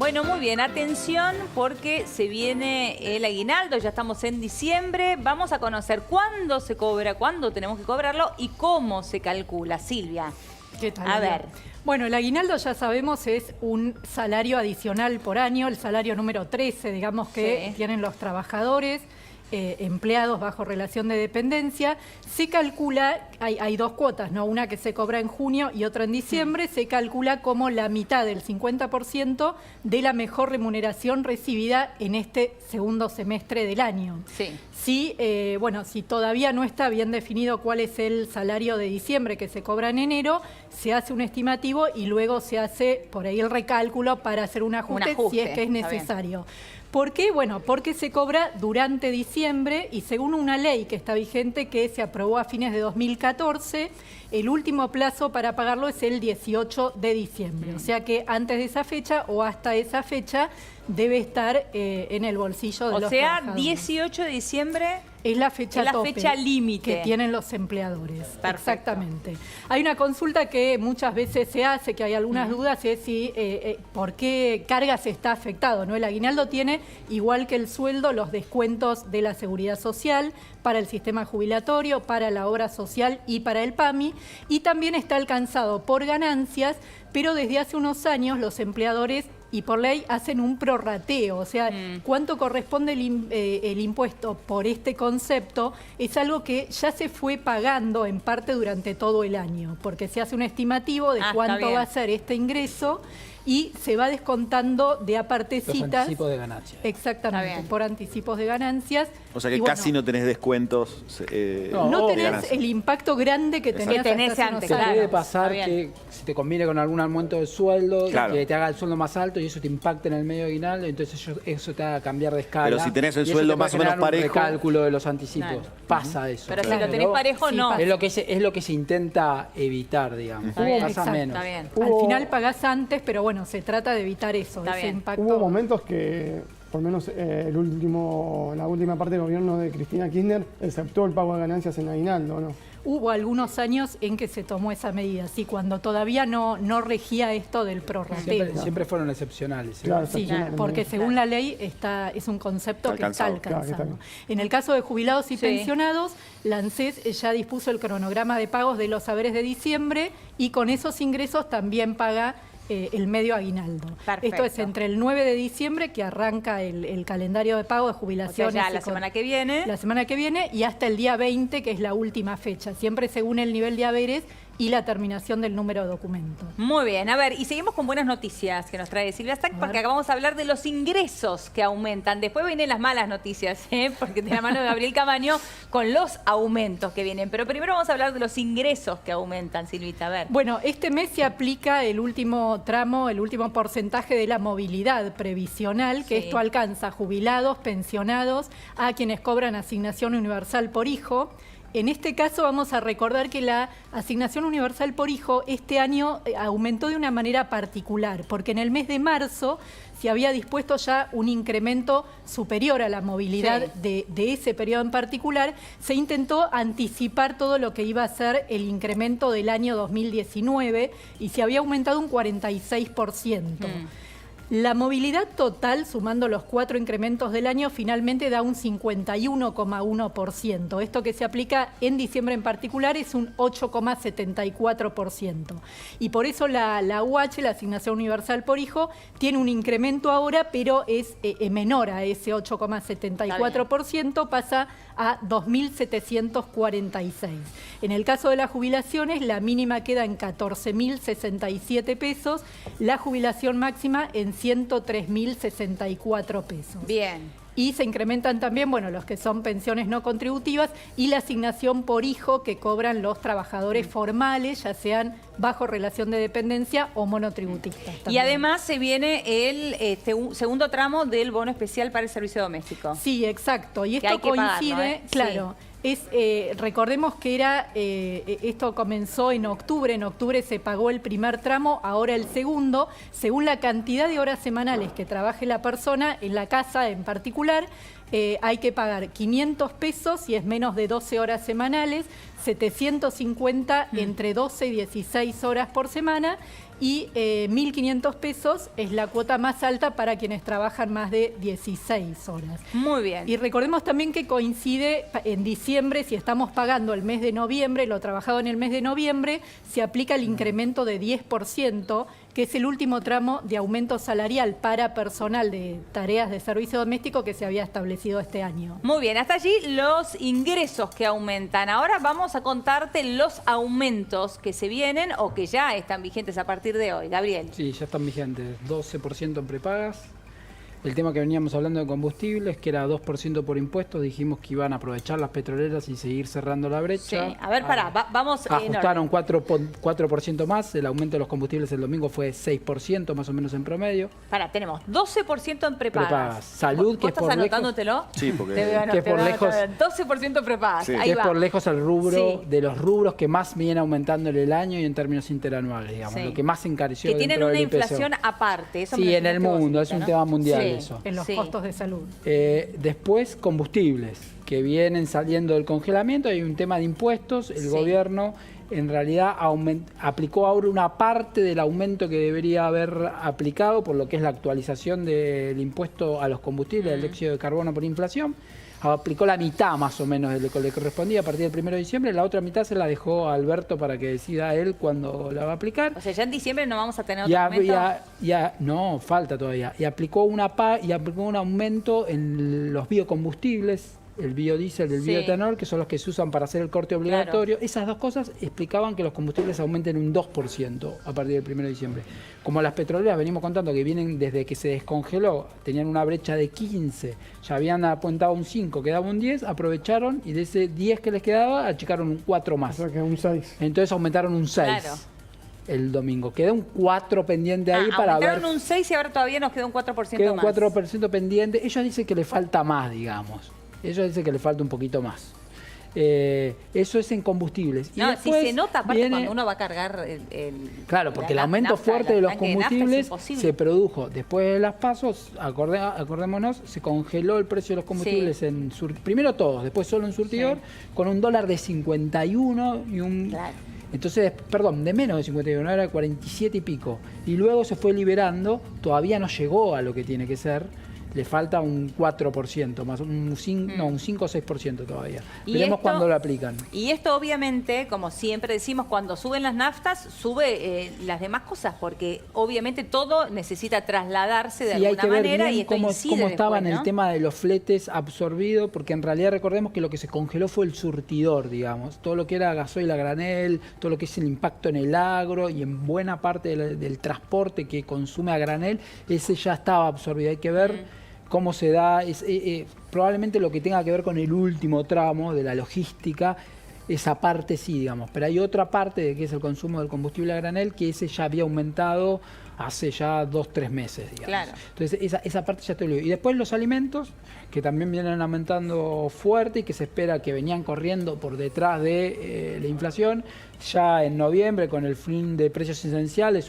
Bueno, muy bien, atención porque se viene el aguinaldo, ya estamos en diciembre. Vamos a conocer cuándo se cobra, cuándo tenemos que cobrarlo y cómo se calcula. Silvia, ¿Qué tal? a ver. Bueno, el aguinaldo ya sabemos es un salario adicional por año, el salario número 13, digamos, que tienen los trabajadores, empleados bajo relación de dependencia. Se calcula, hay dos cuotas, ¿no? Una que se cobra en junio y otra en diciembre. Se calcula como la mitad del 50% de la mejor remuneración recibida en este segundo semestre del año. Sí. Si todavía no está bien definido cuál es el salario de diciembre que se cobra en enero, se hace un estimativo y luego se hace por ahí el recálculo para hacer un ajuste si es que es necesario. ¿Por qué? Bueno, porque se cobra durante diciembre y según una ley que está vigente que se aprobó a fines de 2014, el último plazo para pagarlo es el 18 de diciembre. O sea que antes de esa fecha o hasta esa fecha debe estar en el bolsillo de los trabajadores. 18 de diciembre es la fecha tope, fecha límite que tienen los empleadores. Perfecto. Exactamente. Hay una consulta que muchas veces se hace, que hay algunas dudas, es si por qué carga se está afectado, ¿no? El aguinaldo tiene, igual que el sueldo, los descuentos de la Seguridad Social para el sistema jubilatorio, para la obra social y para el PAMI, y también está alcanzado por ganancias, pero desde hace unos años los empleadores y por ley hacen un prorrateo, o sea, cuánto corresponde el impuesto por este concepto es algo que ya se fue pagando en parte durante todo el año, porque se hace un estimativo de cuánto va a ser este ingreso y se va descontando de a partecitas. Los anticipos de ganancias. Exactamente, por anticipos de ganancias. O sea que casi no tenés descuentos. No tenés el impacto grande que tenías antes. Te puede pasar que si te conviene con algún aumento de sueldo, que te haga el sueldo más alto y eso te impacta en el medio aguinaldo, entonces eso te haga cambiar de escala. Pero si tenés el sueldo más o menos parejo. Un recálculo de los anticipos. Pasa eso. Pero si lo tenés parejo, no. Es lo que se intenta evitar, digamos. Pasa menos. Está bien. Al final pagás antes, pero bueno, se trata de evitar eso, ese impacto. Hubo momentos que, por lo menos la última parte del gobierno de Cristina Kirchner, exceptuó el pago de ganancias en aguinaldo, ¿no? Hubo algunos años en que se tomó esa medida, sí, cuando todavía no regía esto del prorrateo. Siempre fueron excepcionales. Claro, sí, porque según la ley es un concepto que está alcanzado. En el caso de jubilados y pensionados, la ANSES ya dispuso el cronograma de pagos de los haberes de diciembre y con esos ingresos también paga el medio aguinaldo. Perfecto. Esto es entre el 9 de diciembre, que arranca el calendario de pago de jubilaciones. O sea, ya la semana que viene. La semana que viene y hasta el día 20, que es la última fecha, siempre según el nivel de haberes y la terminación del número de documento. Muy bien, a ver, y seguimos con buenas noticias que nos trae Silvia Stack, porque acabamos de hablar de los ingresos que aumentan. Después vienen las malas noticias, porque de la mano de Gabriel Camaño con los aumentos que vienen. Pero primero vamos a hablar de los ingresos que aumentan, Silvita, a ver. Bueno, este mes se aplica el último tramo, el último porcentaje de la movilidad previsional, que esto alcanza a jubilados, pensionados, a quienes cobran asignación universal por hijo. En este caso vamos a recordar que la asignación universal por hijo este año aumentó de una manera particular, porque en el mes de marzo se había dispuesto ya un incremento superior a la movilidad de ese periodo en particular. Se intentó anticipar todo lo que iba a ser el incremento del año 2019 y se había aumentado un 46%. La movilidad total, sumando los 4 incrementos del año, finalmente da un 51,1%. Esto que se aplica en diciembre en particular es un 8,74%. Y por eso la UH, la Asignación Universal por Hijo, tiene un incremento ahora, pero es menor a ese 8,74%, pasa a 2.746. En el caso de las jubilaciones, la mínima queda en 14.067 pesos, la jubilación máxima en 103.064 pesos. Bien. Y se incrementan también, bueno, los que son pensiones no contributivas y la asignación por hijo que cobran los trabajadores formales, ya sean bajo relación de dependencia o monotributistas. También. Y además se viene el segundo tramo del bono especial para el servicio doméstico. Sí, exacto. Y esto coincide, claro. Recordemos que esto comenzó en octubre se pagó el primer tramo, ahora el segundo, según la cantidad de horas semanales que trabaje la persona en la casa en particular, hay que pagar 500 pesos si es menos de 12 horas semanales, 750 entre 12 y 16 horas por semana y 1.500 pesos es la cuota más alta para quienes trabajan más de 16 horas. Muy bien. Y recordemos también que coincide en diciembre, si estamos pagando el mes de noviembre, lo trabajado en el mes de noviembre, se aplica el incremento de 10%, que es el último tramo de aumento salarial para personal de tareas de servicio doméstico que se había establecido este año. Muy bien, hasta allí los ingresos que aumentan. Ahora vamos a contarte los aumentos que se vienen o que ya están vigentes a partir de hoy. Gabriel. Sí, ya están vigentes. 12% en prepagas. El tema que veníamos hablando de combustibles, que era 2% por impuestos, dijimos que iban a aprovechar las petroleras y seguir cerrando la brecha. Sí. A ver, pará, vamos ajustaron 4% más, el aumento de los combustibles el domingo fue 6% más o menos en promedio. Pará, tenemos 12% en prepagas. Salud, que es por ¿Estás anotándotelo? Sí, porque... que es por lejos... 12% prepagas, Sí. ahí que va. es por lejos el rubro Sí. de los rubros que más viene aumentando en el año y en términos interanuales, digamos, Sí. lo que más se encareció Que tienen dentro una del IPC. inflación aparte. Eso me Sí, lo en el dijiste vos, mundo, es un ¿no? tema mundial Sí. eso. En los Sí. costos de salud. Después, combustibles, que vienen saliendo del congelamiento. Hay un tema de impuestos. El Sí. gobierno, en realidad, aplicó ahora una parte del aumento que debería haber aplicado por lo que es la actualización del impuesto a los combustibles, del dióxido de carbono por inflación. Aplicó la mitad más o menos de lo que le correspondía a partir del 1 de diciembre. La otra mitad se la dejó a Alberto para que decida él cuándo la va a aplicar. O sea, ya en diciembre no vamos a tener otro aumento. No, falta todavía. Y aplicó un aumento en los biocombustibles, el biodiesel, el Sí. bioetanol, que son los que se usan para hacer el corte obligatorio. Esas dos cosas explicaban que los combustibles aumenten un 2% a partir del 1 de diciembre. Como las petroleras venimos contando que vienen desde que se descongeló, tenían una brecha de 15, ya habían apuntado un 5, quedaba un 10, aprovecharon y de ese 10 que les quedaba achicaron un 4 O más. sea que un 6. Entonces aumentaron un 6. Claro. El domingo. Queda un 4 pendiente ahí para ver. Aumentaron un 6 y ahora todavía nos queda un 4% Queda un más. 4% pendiente. Ellos dicen que le falta más, digamos. Ellos dicen que le falta un poquito más. Eso es en combustibles. Y No, si después se nota aparte viene- cuando uno va a cargar Claro, porque el la aumento nafta, fuerte de los tanque nafta es combustibles imposible. se produjo después de las pasos. Acordémonos, se congeló el precio de los combustibles primero todos, después solo en surtidor, con un dólar de 51 y un... Claro. Entonces, perdón, de menos de 51, era 47 y pico. Y luego se fue liberando, todavía no llegó a lo que tiene que ser. Le falta un 4%, más un 5 o 6% todavía. Y Veremos esto- cuándo lo aplican. Y esto obviamente, como siempre decimos, cuando suben las naftas, sube las demás cosas, porque obviamente todo necesita trasladarse de Sí, hay alguna que ver manera bien y esto cómo incide estaba en después, el ¿no? tema de los fletes absorbidos, porque en realidad recordemos que lo que se congeló fue el surtidor, digamos. Todo lo que era gasoil a granel, todo lo que es el impacto en el agro y en buena parte del transporte que consume a granel, ese ya estaba absorbido. Hay que ver cómo se da, probablemente lo que tenga que ver con el último tramo de la logística, esa parte sí, digamos, pero hay otra parte de que es el consumo del combustible a granel, que ese ya había aumentado hace ya 2-3 meses, digamos. Claro. Entonces esa parte ya te lo digo. Y después los alimentos, que también vienen aumentando fuerte y que se espera que venían corriendo por detrás de la inflación. Ya en noviembre, con el fin de precios esenciales,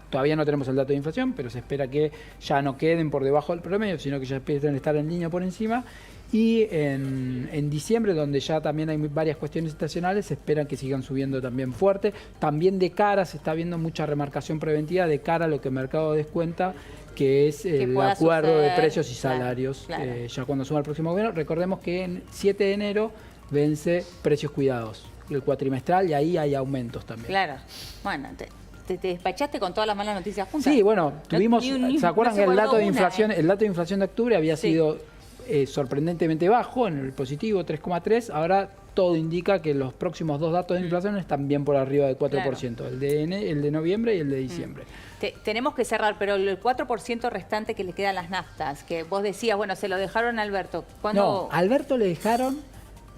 todavía no tenemos el dato de inflación, pero se espera que ya no queden por debajo del promedio, sino que ya empiecen a estar en línea por encima. Y en diciembre, donde ya también hay varias cuestiones estacionales, se esperan que sigan subiendo también fuerte. También de cara, se está viendo mucha remarcación preventiva de cara a lo que el mercado descuenta, que es el pueda acuerdo suceder. de precios y Claro, salarios, claro. ya cuando suma el próximo gobierno. Recordemos que en 7 de enero vence precios cuidados, el cuatrimestral, y ahí hay aumentos también. Claro. Bueno, te despachaste con todas las malas noticias juntas. Sí, bueno, tuvimos, ni- ¿se acuerdan no se que el guardó dato de una, inflación, el dato de inflación de octubre había Sí. sido sorprendentemente bajo, en el positivo 3,3, ahora todo indica que los próximos dos datos de inflación están bien por arriba del 4%, el de noviembre y el de diciembre. Tenemos que cerrar, pero el 4% restante que le queda a las naftas, que vos decías, bueno, se lo dejaron a Alberto. ¿Cuándo? No, a Alberto le dejaron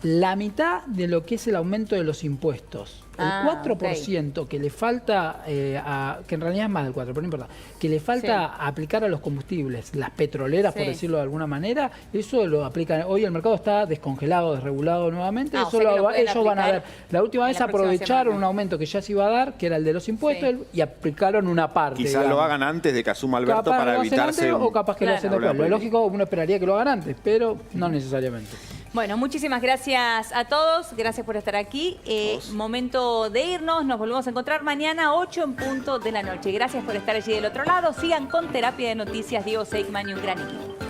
la mitad de lo que es el aumento de los impuestos. El 4% que le falta, que en realidad es más del 4%, pero no importa, que le falta aplicar a los combustibles, las petroleras, por decirlo de alguna manera, eso lo aplican. Hoy el mercado está descongelado, desregulado nuevamente, eso ellos van a ver. La última vez aprovecharon un aumento que ya se iba a dar, que era el de los impuestos, y aplicaron una parte. Quizás lo hagan antes de que asuma Alberto para evitarse o capaz que lo hacen después. Lo lógico, uno esperaría que lo hagan antes, pero no necesariamente. Bueno, muchísimas gracias a todos. Gracias por estar aquí. Momento de irnos. Nos volvemos a encontrar mañana 8 en punto de la noche. Gracias por estar allí del otro lado. Sigan con Terapia de Noticias, Diego Seigman y un gran equipo.